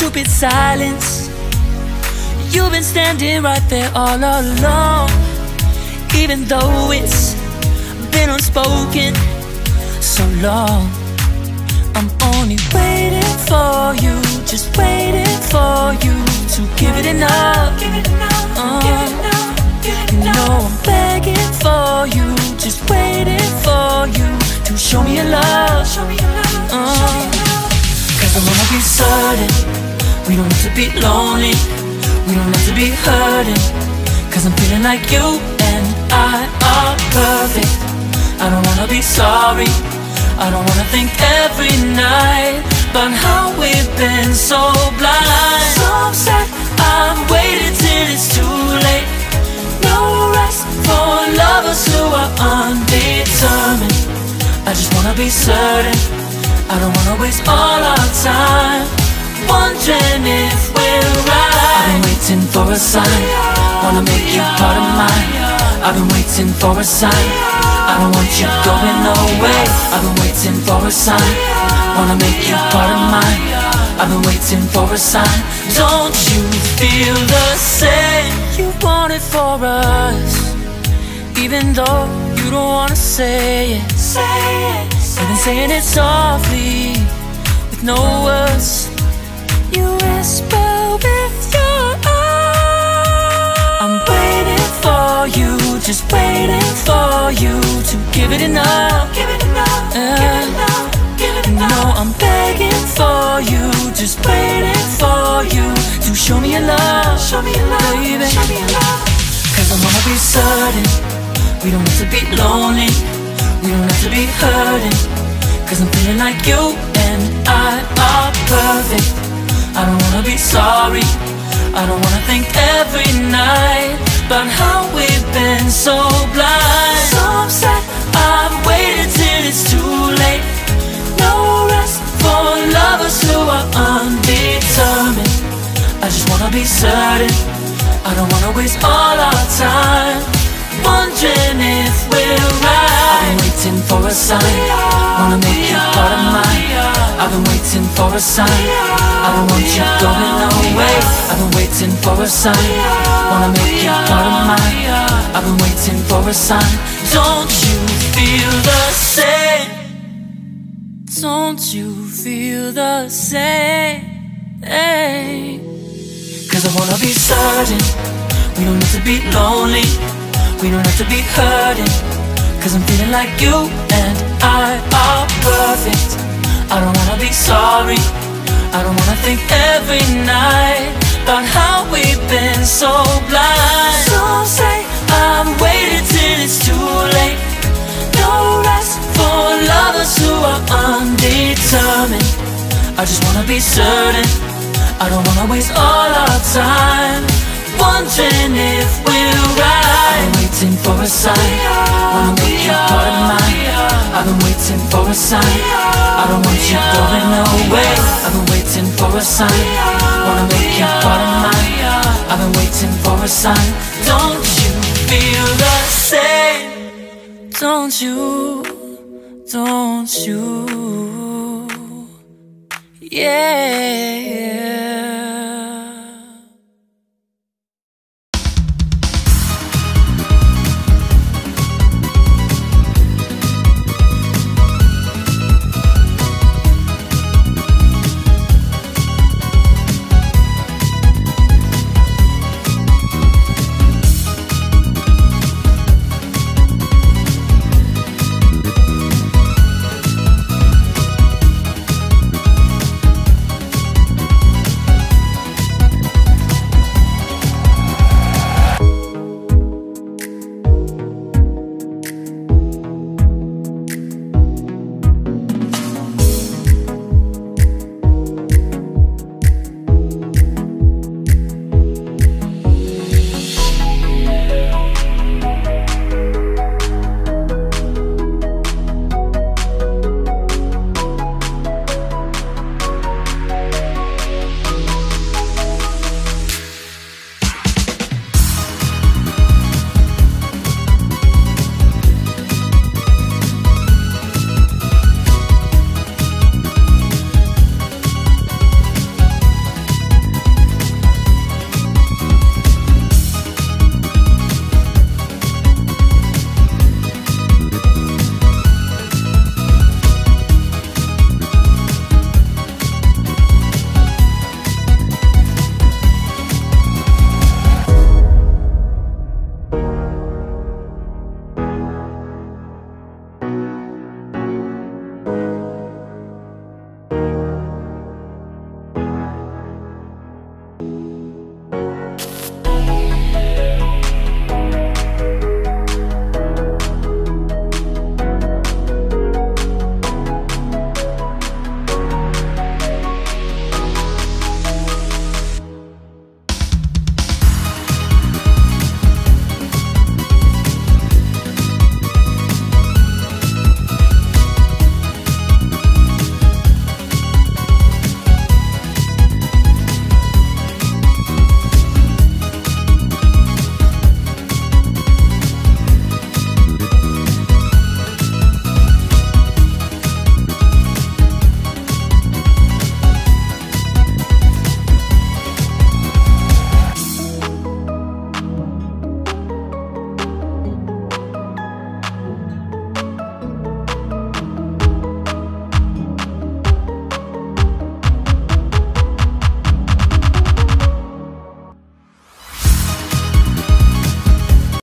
stupid silence. You've been standing right there all along, even though it's been unspoken so long. I'm only waiting for you, just waiting for you to give it enough. You know I'm begging for you, just waiting for you to show me your love. Cause I wanna be certain we don't have to be lonely, we don't have to be hurting. Cause I'm feeling like you and I are perfect. I don't wanna be sorry, I don't wanna think every night about how we've been so blind. So upset, I've waited till it's too late. No rest for lovers who are undetermined. I just wanna be certain, I don't wanna waste all our time wondering if we're right. I've been waiting for a sign, wanna make you part of mine. I've been waiting for a sign, I don't want you going away. I've been waiting for a sign, wanna make you part of mine. I've been waiting for a sign. Don't you feel the same? You want it for us, even though you don't wanna say it. You've been saying it softly, with no words. You whisper with your eyes. I'm waiting for you, just waiting for you to give it enough. No, I'm begging for you, just waiting for you to show me your love, baby. Cause I wanna be certain we don't have to be lonely, we don't have to be hurting. Cause I'm feeling like you and I are perfect. I don't wanna be sorry, I don't wanna think every night about how we've been so blind. So upset, I've waited till it's too late. No rest for lovers who are undetermined. I just wanna be certain, I don't wanna waste all our time wondering if we're right. I've been waiting for a sign, wanna make you part of mine. I've been waiting for a sign, I don't want you going away. I've been waiting for a sign, wanna make you part of mine. I've been waiting for a sign. Don't you feel the same? Don't you feel the same? Cause I wanna be certain we don't have to be lonely, we don't have to be hurting. Cause I'm feeling like you and I are perfect. I don't wanna be sorry, I don't wanna think every night about how we've been so blind. Some say I've waited till it's too late. No rest for lovers who are undetermined. I just wanna be certain, I don't wanna waste all our time wondering if we're right. I've been waiting for a sign, wanna make you part of mine. I've been waiting for a sign, I don't want you going away. I've been waiting for a sign, wanna make you part of mine. I've been waiting for a sign. Don't you feel the same? Don't you? Don't you? Yeah.